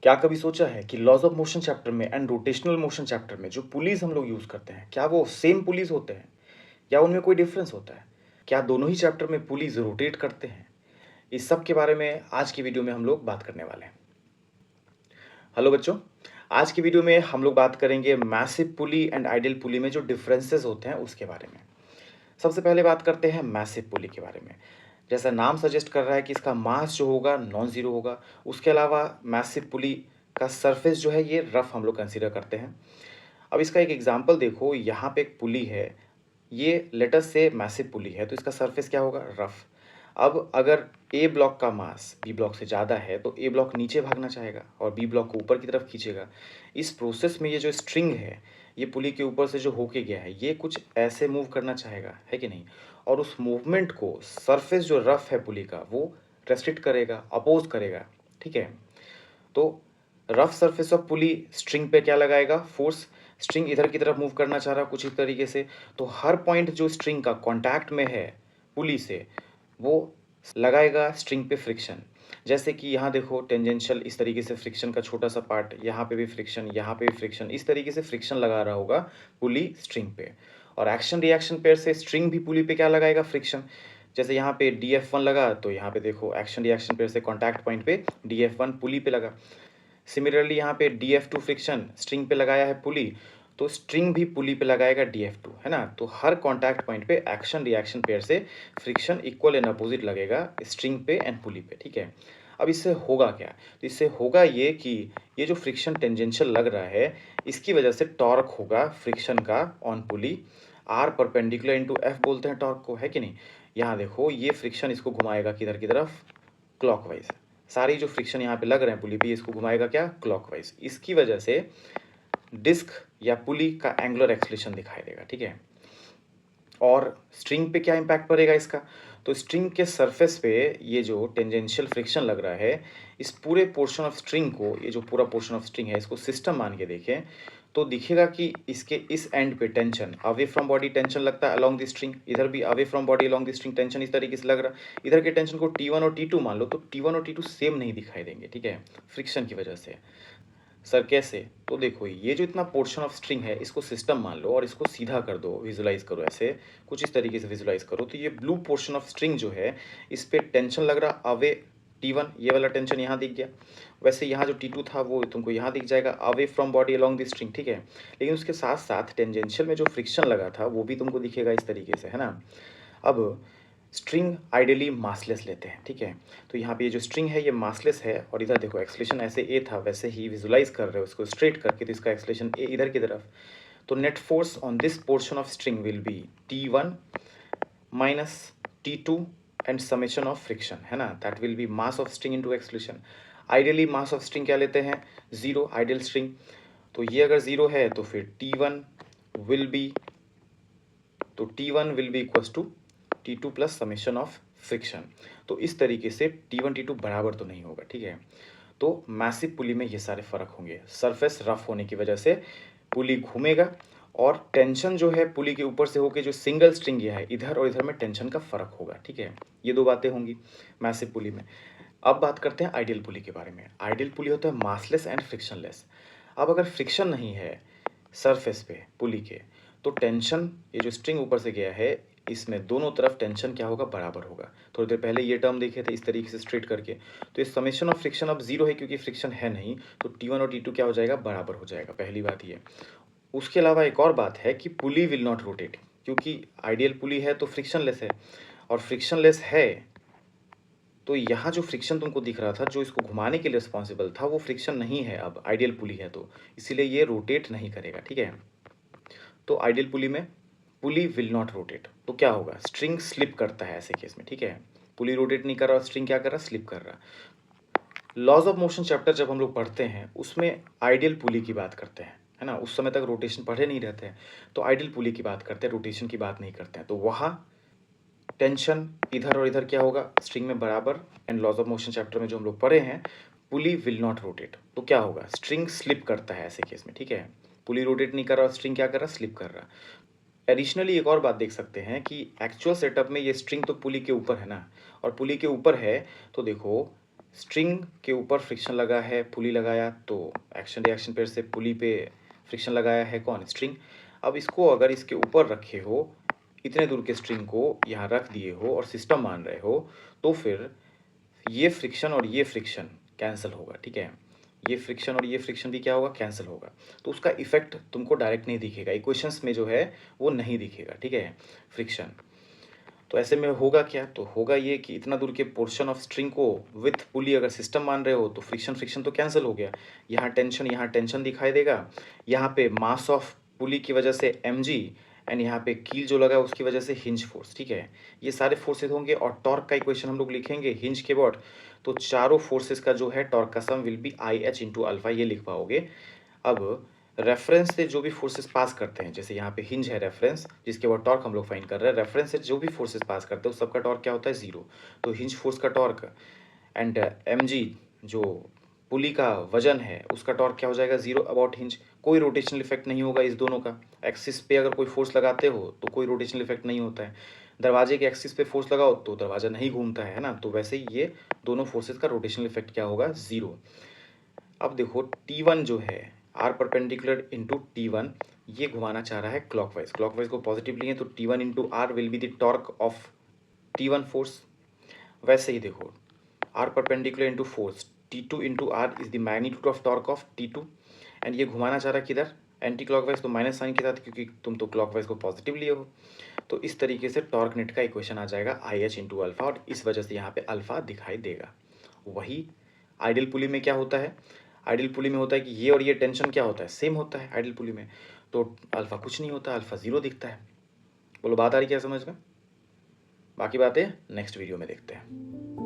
क्या कभी सोचा है कि लॉज ऑफ मोशन चैप्टर में एंड रोटेशनल मोशन चैप्टर में जो पुलीज हम लोग यूज करते हैं, क्या वो सेम पुलीज होते हैं या उनमें कोई डिफरेंस होता है? क्या दोनों ही चैप्टर में पुलीज रोटेट करते हैं? इस सब के बारे में आज की वीडियो में हम लोग बात करने वाले हैं। हेलो बच्चों, आज की वीडियो में हम लोग बात करेंगे मैसिव पुली एंड आइडियल पुली में जो डिफरेंसेस होते हैं उसके बारे में। सबसे पहले बात करते हैं मैसिव पुली के बारे में। जैसा नाम सजेस्ट कर रहा है कि इसका मास जो होगा नॉन जीरो होगा। उसके अलावा मैसिव पुली का सरफेस जो है ये रफ हम लोग कंसीडर करते हैं। अब इसका एक एग्जांपल देखो, यहाँ पे एक पुली है, ये लेटर से मैसिव पुली है तो इसका सरफेस क्या होगा? रफ। अब अगर ए ब्लॉक का मास बी ब्लॉक से ज़्यादा है तो ए ब्लॉक नीचे भागना चाहेगा और बी ब्लॉक को ऊपर की तरफ खींचेगा। इस प्रोसेस में ये जो स्ट्रिंग है, ये पुली के ऊपर से जो होके गया है, ये कुछ ऐसे मूव करना चाहेगा, है कि नहीं? और उस मूवमेंट को सरफेस जो रफ है पुली का वो रेस्ट्रिक्ट करेगा, अपोज करेगा। ठीक है, तो rough surface of pulley string पे क्या लगाएगा? फोर्स। स्ट्रिंग इधर की तरफ मूव करना चाह रहा कुछ इस तरीके से, तो हर पॉइंट जो स्ट्रिंग का कांटेक्ट में है पुली से, वो लगाएगा स्ट्रिंग पे फ्रिक्शन। जैसे कि यहाँ देखो टेंजेंशियल इस तरीके से फ्रिक्शन का छोटा सा पार्ट, यहाँ पे भी फ्रिक्शन, यहाँ पे भी फ्रिक्शन, इस तरीके से फ्रिक्शन लगा रहा होगा पुली स्ट्रिंग पे। और एक्शन रिएक्शन पेयर से स्ट्रिंग भी पुली पे क्या लगाएगा? फ्रिक्शन। जैसे यहाँ पे DF1 लगा तो यहाँ पे देखो एक्शन रिएक्शन पेयर से कॉन्टैक्ट पॉइंट पे DF1 पुली पे लगा। सिमिलरली यहाँ पे DF2 फ्रिक्शन स्ट्रिंग पे लगाया है पुली, तो स्ट्रिंग भी पुली पे लगाएगा DF2, है ना? तो हर कॉन्टैक्ट पॉइंट पे एक्शन रिएक्शन पेयर से फ्रिक्शन इक्वल एंड अपोजिट लगेगा स्ट्रिंग पे एंड पुली पे। ठीक है, अब इससे होगा क्या? तो इससे होगा ये कि ये जो फ्रिक्शन टेंजेंशियल लग रहा है, इसकी वजह से टॉर्क होगा फ्रिक्शन का on pulley. R perpendicular into F बोलते हैं टॉर्क को, है कि नहीं? यहाँ देखो ये फ्रिक्शन इसको घुमाएगा किधर की तरफ? क्लॉकवाइज। सारी जो फ्रिक्शन यहाँ पे लग रहे हैं पुली पे, इसको घुमाएगा क्या? क्लॉकवाइज। इसकी वजह से डिस्क या पुली का एंगुलर एक्सलेशन दिखाई देगा। ठीक है, और स्ट्रिंग पे क्या इम्पैक्ट पड़ेगा इसका? तो स्ट्रिंग के सरफेस पे ये जो टेंजेंशियल फ्रिक्शन लग रहा है, इस पूरे पोर्शन ऑफ स्ट्रिंग को, ये जो पूरा पोर्शन ऑफ स्ट्रिंग है, इसको सिस्टम मान के देखें तो दिखेगा कि इसके इस एंड पे tension, away from body tension लगता है अलोंग द स्ट्रिंग, इधर भी away from body along the string tension इस तरीके से लग रहा है। इधर के टेंशन को T1 और T2 मान लो तो T1 और T2 सेम नहीं दिखाई देंगे। ठीक है, फ्रिक्शन की वजह से। सर कैसे? तो देखो ये जो इतना पोर्शन ऑफ स्ट्रिंग है, इसको सिस्टम मान लो और इसको सीधा कर दो, विजुलाइज करो ऐसे, कुछ इस तरीके से विजुलाइज करो। तो ये ब्लू पोर्शन ऑफ स्ट्रिंग जो है, इस पे टेंशन लग रहा अवे T1, ये वाला टेंशन यहाँ दिख गया। वैसे यहाँ जो T2 था वो तुमको यहाँ दिख जाएगा away from body along the string. ठीक है, लेकिन उसके साथ साथ टेंजेंशियल में जो फ्रिक्शन लगा था वो भी तुमको दिखेगा इस तरीके से, है ना? अब स्ट्रिंग आइडियली मासलेस लेते हैं। ठीक है, तो यहाँ पे ये जो स्ट्रिंग है ये मासलेस है और इधर देखो एक्सलेशन ऐसे ए था वैसे ही विजुलाइज कर रहे हो इसको स्ट्रेट करके, तो इसका एक्सलेशन ए इधर की तरफ। तो net force on this portion of string will be T1 minus T2 and summation of friction, है ना? That will be mass of string into acceleration. Ideally mass of string क्या लेते हैं? Zero, ideal string. तो ये अगर zero है तो फिर T1 विल बी, तो T1 will be equals to T2 plus summation of friction. तो इस तरीके से T1 T2 बराबर तो नहीं होगा। ठीक है, तो मैसिव पुली में ये सारे फर्क होंगे। सरफेस रफ होने की वजह से पुली घूमेगा और टेंशन जो है पुली के ऊपर से होके जो सिंगल स्ट्रिंग ये है, इधर और इधर में टेंशन का फर्क होगा। ठीक है, ये दो बातें होंगी मैसिव पुली में। अब बात करते हैं आइडियल पुली के बारे में। आइडियल पुली होता है मासलेस एंड फ्रिक्शनलेस। अब अगर फ्रिक्शन नहीं है सरफेस पे पुली के, तो टेंशन, ये जो स्ट्रिंग ऊपर से गया है, इसमें दोनों तरफ टेंशन क्या होगा? बराबर होगा। थोड़ी देर पहले ये टर्म देखे थे इस तरीके से स्ट्रेट करके, तो ये समेशन ऑफ फ्रिक्शन अब जीरो है क्योंकि फ्रिक्शन है नहीं, तो T1 और T2 क्या हो जाएगा? बराबर हो जाएगा। पहली बात ये। उसके अलावा एक और बात है कि पुली विल नॉट रोटेट, क्योंकि आइडियल पुली है तो फ्रिक्शनलेस है, और फ्रिक्शनलेस है तो यहाँ जो फ्रिक्शन तुमको दिख रहा था, जो इसको घुमाने के लिए रिस्पॉन्सिबल था, वो फ्रिक्शन नहीं है, अब आइडियल पुली है तो इसीलिए ये रोटेट नहीं करेगा। ठीक है, तो आइडियल पुली में पुली विल नॉट रोटेट, तो क्या होगा? स्ट्रिंग स्लिप करता है ऐसे केस में। ठीक है, पुली रोटेट नहीं कर रहा, स्ट्रिंग क्या कर रहा? स्लिप कर रहा। लॉज ऑफ मोशन चैप्टर जब हम लोग पढ़ते हैं उसमें आइडियल पुली की बात करते हैं, है ना? उस समय तक रोटेशन पढ़े नहीं रहते हैं, तो आइडियल पुली की बात करते हैं, रोटेशन की बात नहीं करते हैं। तो वहाँ टेंशन इधर और इधर क्या होगा? स्ट्रिंग में बराबर। And laws of motion chapter में जो हम लोग पढ़े हैं, पुली विल नॉट रोटेट, तो क्या होगा? स्ट्रिंग स्लिप करता है ऐसे केस में। ठीक है, पुली रोटेट नहीं कर रहा, स्ट्रिंग क्या कर रहा? स्लिप कर रहा। एडिशनली एक और बात देख सकते हैं कि एक्चुअल सेटअप में ये स्ट्रिंग तो पुली के ऊपर है ना, और पुली के ऊपर है तो देखो स्ट्रिंग के ऊपर फ्रिक्शन लगा है, पुली लगाया, तो एक्शन रिएक्शन पेयर से पुली पे फ्रिक्शन लगाया है कौन, स्ट्रिंग। अब इसको अगर इसके ऊपर रखे हो, इतने दूर के स्ट्रिंग को यहाँ रख दिए हो और सिस्टम मान रहे हो, तो फिर ये फ्रिक्शन और ये फ्रिक्शन कैंसिल होगा, ठीक है। ये फ्रिक्शन और ये फ्रिक्शन भी क्या होगा, कैंसिल होगा। तो उसका इफेक्ट तुमको डायरेक्ट नहीं दिखेगा, इक्वेशंस में जो है वो नहीं दिखेगा, ठीक है, फ्रिक्शन। तो ऐसे में होगा क्या, तो होगा ये कि इतना दूर के पोर्शन ऑफ स्ट्रिंग को विथ पुली अगर सिस्टम मान रहे हो तो फ्रिक्शन फ्रिक्शन तो कैंसिल हो गया, यहाँ टेंशन दिखाई देगा, यहाँ पे मास ऑफ पुली की वजह से mg, एंड यहाँ पे कील जो लगा है उसकी वजह से हिंज फोर्स, ठीक है। ये सारे फोर्सेज होंगे और टॉर्क का इक्वेशन हम लोग लिखेंगे हिंज के बाद, तो चारों फोर्सेस का जो है टॉर्क का sum will be I H into alpha, ये लिख पाओगे। अब रेफरेंस से जो भी फोर्सेस पास करते हैं, जैसे यहाँ पे हिंज है रेफरेंस, जिसके बाद टॉर्क हम लोग फाइंड कर रहे हैं, रेफरेंस से जो भी फोर्सेस पास करते हैं उस सबका टॉर्क क्या होता है, जीरो। तो हिंज फोर्स का टॉर्क एंड mg जो पुली का वजन है उसका टॉर्क क्या हो जाएगा, जीरो अबाउट हिंज। कोई रोटेशनल इफेक्ट नहीं होगा इस दोनों का। एक्सिस पे अगर कोई फोर्स लगाते हो तो कोई रोटेशनल इफेक्ट नहीं होता है। दरवाजे के एक्सिस पे फोर्स लगाओ तो दरवाजा नहीं घूमता है ना, तो वैसे ही ये दोनों फोर्सेस का रोटेशनल इफेक्ट क्या होगा, जीरो। अब देखो T1 जो है R परपेंडिकुलर इंटू T1, ये घुमाना चाह रहा है क्लॉकवाइज, क्लॉकवाइज को पॉजिटिव लिए तो T1 into R will be the torque of T1 force. वैसे ही देखो R perpendicular into force, T2 into R is the magnitude of torque of T2, and ये घुमाना चाह रहा है किधर, एंटी क्लॉकवाइज, तो माइनस साइन के साथ, क्योंकि तुम तो क्लॉकवाइज को पॉजिटिव लिए हो। तो इस तरीके से टॉर्क नेट का इक्वेशन आ जाएगा आई एच इंटू अल्फा, और इस वजह से यहाँ पे अल्फा दिखाई देगा। वही आइडियल पुली में क्या होता है, आइडियल पुली में होता है कि ये और ये टेंशन क्या होता है, सेम होता है आइडियल पुली में, तो अल्फा कुछ नहीं होता, अल्फा जीरो दिखता है। बोलो बात आ रही क्या समझ में? बाकी बातें नेक्स्ट वीडियो में देखते हैं।